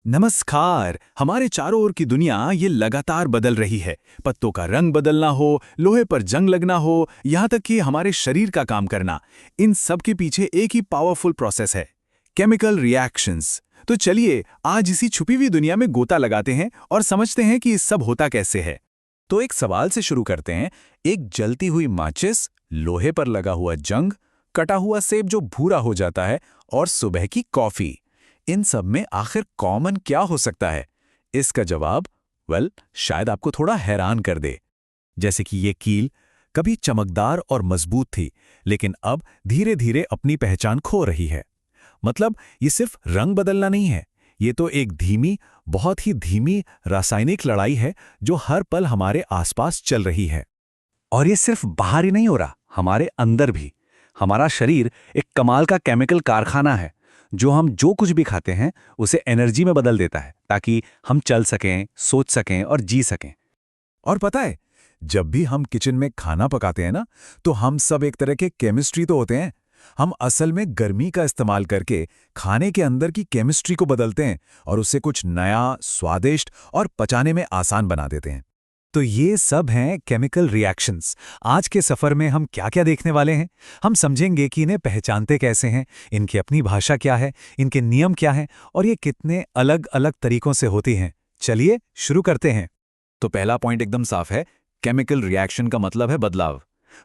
नमस्कार। हमारे चारों ओर की दुनिया ये लगातार बदल रही है। पत्तों का रंग बदलना हो, लोहे पर जंग लगना हो, यहाँ तक कि हमारे शरीर का काम करना, इन सब के पीछे एक ही पावरफुल प्रोसेस है, केमिकल रिएक्शंस। तो चलिए आज इसी छुपी हुई दुनिया में गोता लगाते हैं और समझते हैं कि ये सब होता कैसे है। तो एक सवाल से शुरू करते हैं। एक जलती हुई माचिस, लोहे पर लगा हुआ जंग, कटा हुआ सेब जो भूरा हो जाता है, और सुबह की कॉफी, इन सब में आखिर कॉमन क्या हो सकता है? इसका जवाब शायद आपको थोड़ा हैरान कर दे। जैसे कि ये कील कभी चमकदार और मजबूत थी, लेकिन अब धीरे धीरे अपनी पहचान खो रही है। मतलब ये सिर्फ रंग बदलना नहीं है, ये तो एक धीमी, बहुत ही धीमी रासायनिक लड़ाई है जो हर पल हमारे आसपास चल रही है। और ये सिर्फ बाहर ही नहीं हो रहा, हमारे अंदर भी। हमारा शरीर एक कमाल का केमिकल कारखाना है जो हम जो कुछ भी खाते हैं उसे एनर्जी में बदल देता है, ताकि हम चल सकें, सोच सकें और जी सकें। और पता है, जब भी हम किचन में खाना पकाते हैं ना, तो हम सब एक तरह के केमिस्ट्री तो होते हैं। हम असल में गर्मी का इस्तेमाल करके खाने के अंदर की केमिस्ट्री को बदलते हैं और उसे कुछ नया, स्वादिष्ट और पचाने में आसान बना देते हैं। तो ये सब हैं केमिकल रिएक्शंस। आज के सफर में हम क्या क्या देखने वाले हैं? हम समझेंगे कि इन्हें पहचानते कैसे हैं, इनकी अपनी भाषा क्या है, इनके नियम क्या हैं और ये कितने अलग अलग तरीकों से होती हैं। चलिए शुरू करते हैं। तो पहला पॉइंट एकदम साफ है, केमिकल रिएक्शन का मतलब है बदलाव।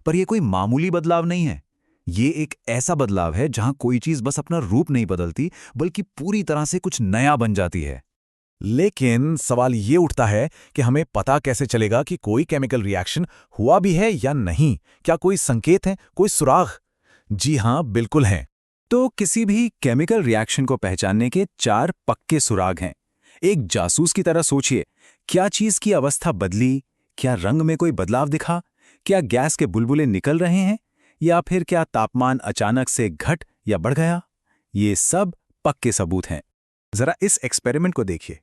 पर यह कोई मामूली बदलाव नहीं है। ये एक ऐसा बदलाव है जहां कोई चीज बस अपना रूप नहीं बदलती, बल्कि पूरी तरह से कुछ नया बन जाती है। लेकिन सवाल ये उठता है कि हमें पता कैसे चलेगा कि कोई केमिकल रिएक्शन हुआ भी है या नहीं? क्या कोई संकेत है, कोई सुराग? जी हां, बिल्कुल हैं। तो किसी भी केमिकल रिएक्शन को पहचानने के 4 पक्के सुराग हैं। एक जासूस की तरह सोचिए, क्या चीज की अवस्था बदली? क्या रंग में कोई बदलाव दिखा? क्या गैस के बुलबुले निकल रहे हैं? या फिर क्या तापमान अचानक से घट या बढ़ गया? ये सब पक्के सबूत हैं। जरा इस एक्सपेरिमेंट को देखिए।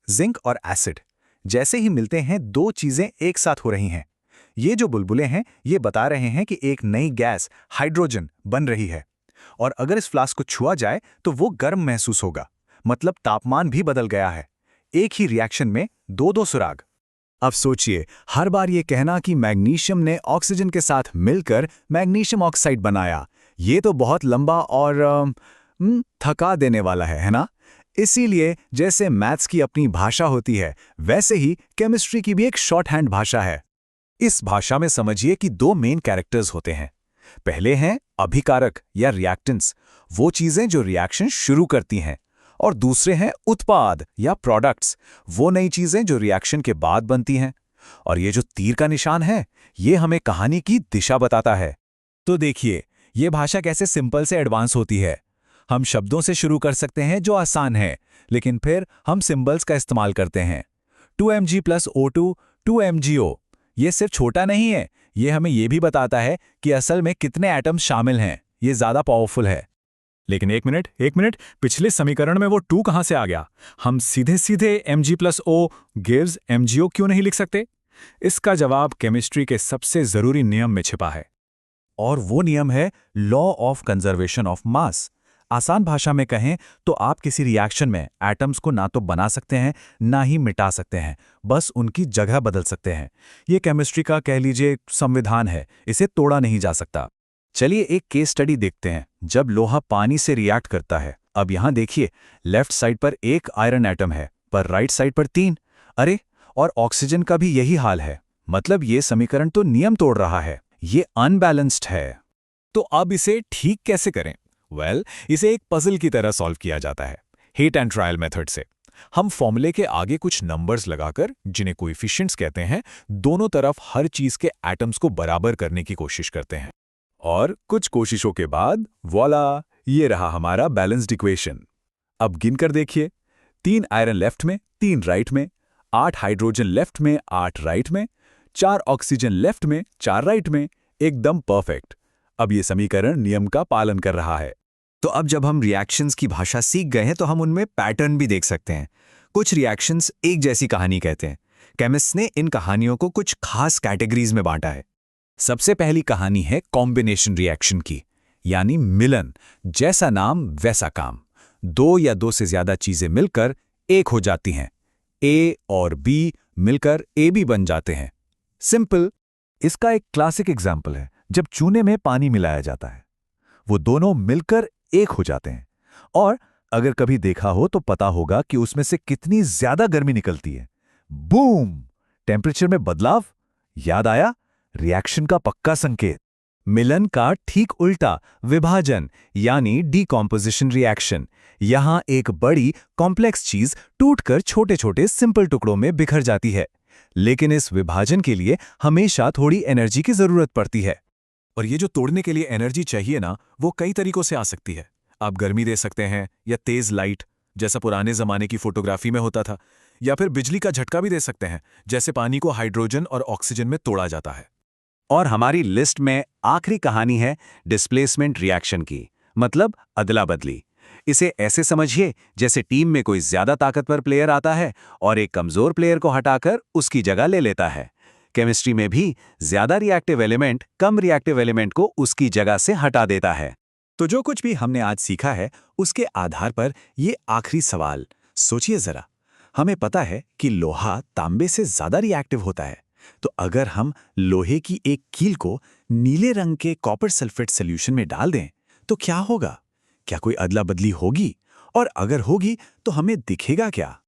जिंक और एसिड जैसे ही मिलते हैं, दो चीजें एक साथ हो रही हैं। ये जो बुलबुले हैं, ये बता रहे हैं कि एक नई गैस, हाइड्रोजन, बन रही है। और अगर इस फ्लास्क को छुआ जाए तो वो गर्म महसूस होगा, मतलब तापमान भी बदल गया है। एक ही रिएक्शन में दो दो सुराग। अब सोचिए, हर बार ये कहना कि मैग्नीशियम ने ऑक्सीजन के साथ मिलकर मैग्नीशियम ऑक्साइड बनाया, ये तो बहुत लंबा और थका देने वाला है ना? इसीलिए जैसे मैथ्स की अपनी भाषा होती है, वैसे ही केमिस्ट्री की भी एक शॉर्ट हैंड भाषा है। इस भाषा में समझिए कि दो मेन कैरेक्टर्स होते हैं। पहले हैं अभिकारक या रिएक्टेंट्स, वो चीजें जो रिएक्शन शुरू करती हैं। और दूसरे हैं उत्पाद या प्रोडक्ट्स, वो नई चीजें जो रिएक्शन के बाद बनती हैं। और ये जो तीर का निशान है, ये हमें कहानी की दिशा बताता है। तो देखिए, ये भाषा कैसे सिंपल से एडवांस होती है। हम शब्दों से शुरू कर सकते हैं जो आसान है, लेकिन फिर हम सिंबल्स का इस्तेमाल करते हैं। 2mg + O2 2mgO। ये सिर्फ छोटा नहीं है, ये हमें ये भी बताता है कि असल में कितने एटम्स शामिल हैं। ये ज्यादा पावरफुल है। लेकिन एक मिनट, पिछले समीकरण में वो 2 कहां से आ गया? हम सीधे सीधे mg + O गिव्स mgO क्यों नहीं लिख सकते? इसका जवाब केमिस्ट्री के सबसे जरूरी नियम में छिपा है। और वो नियम है law of conservation of mass. आसान भाषा में कहें तो आप किसी रिएक्शन में एटम्स को ना तो बना सकते हैं, ना ही मिटा सकते हैं, बस उनकी जगह बदल सकते हैं। ये केमिस्ट्री का कह लीजिए संविधान है, इसे तोड़ा नहीं जा सकता। चलिए एक केस स्टडी देखते हैं, जब लोहा पानी से रिएक्ट करता है। अब यहां देखिए, लेफ्ट साइड पर एक आयरन एटम है, पर राइट साइड पर 3। अरे, और ऑक्सीजन का भी यही हाल है। मतलब ये समीकरण तो नियम तोड़ रहा है, ये अनबैलेंस्ड है। तो अब इसे ठीक कैसे करें? इसे एक पजल की तरह सॉल्व किया जाता है, हीट एंड ट्रायल मेथड से। हम फॉर्मूले के आगे कुछ नंबर्स लगाकर, जिन्हें कोएफिशिएंट्स कहते हैं, दोनों तरफ हर चीज के एटम्स को बराबर करने की कोशिश करते हैं। और कुछ कोशिशों के बाद वॉला, ये रहा हमारा बैलेंस्ड इक्वेशन। अब गिनकर देखिए, 3 आयरन लेफ्ट में, 3 राइट में, 8 हाइड्रोजन लेफ्ट में, 8 राइट में, 4 ऑक्सीजन लेफ्ट में, 4 राइट में, एकदम परफेक्ट। अब ये समीकरण नियम का पालन कर रहा है। तो अब जब हम रिएक्शंस की भाषा सीख गए हैं, तो हम उनमें पैटर्न भी देख सकते हैं। कुछ रिएक्शंस एक जैसी कहानी कहते हैं। केमिस्ट ने इन कहानियों को कुछ खास कैटेगरीज में बांटा है। सबसे पहली कहानी है कॉम्बिनेशन रिएक्शन की, यानी मिलन। जैसा नाम वैसा काम। 2 या 2 से ज्यादा चीजें मिलकर एक हो जाती हैं। ए और बी मिलकर AB बन जाते हैं। सिंपल। इसका एक क्लासिक एग्जाम्पल है जब चूने में पानी मिलाया जाता है, वो दोनों मिलकर एक हो जाते हैं। और अगर कभी देखा हो तो पता होगा कि उसमें से कितनी ज्यादा गर्मी निकलती है। बूम! टेम्परेचर में बदलाव। याद आया? रिएक्शन का पक्का संकेत। मिलन का ठीक उल्टा विभाजन यानी डीकॉम्पोजिशन रिएक्शन। यहां एक बड़ी कॉम्प्लेक्स चीज टूटकर छोटे छोटे सिंपल टुकड़ों में बिखर जाती है। लेकिन इस विभाजन के लिए हमेशा थोड़ी एनर्जी की जरूरत पड़ती है। और ये जो तोड़ने के लिए एनर्जी चाहिए ना, वो कई तरीकों से आ सकती है। आप गर्मी दे सकते हैं, या तेज लाइट, जैसा पुराने जमाने की फोटोग्राफी में होता था, या फिर बिजली का झटका भी दे सकते हैं, जैसे पानी को हाइड्रोजन और ऑक्सीजन में तोड़ा जाता है। और हमारी लिस्ट में आखिरी कहानी है डिस्प्लेसमेंट रिएक्शन की, मतलब अदला बदली। इसे ऐसे समझिए जैसे टीम में कोई ज्यादा ताकतवर प्लेयर आता है और एक कमजोर प्लेयर को हटाकर उसकी जगह ले लेता है। केमिस्ट्री में भी ज्यादा रिएक्टिव एलिमेंट कम रिएक्टिव एलिमेंट को उसकी जगह से हटा देता है। तो जो कुछ भी हमने आज सीखा है, उसके आधार पर ये आखिरी सवाल सोचिए जरा। हमें पता है कि लोहा तांबे से ज्यादा रिएक्टिव होता है, तो अगर हम लोहे की एक कील को नीले रंग के कॉपर सल्फेट सॉल्यूशन में डाल दें, तो क्या होगा? क्या कोई अदला बदली होगी? और अगर होगी, तो हमें दिखेगा क्या?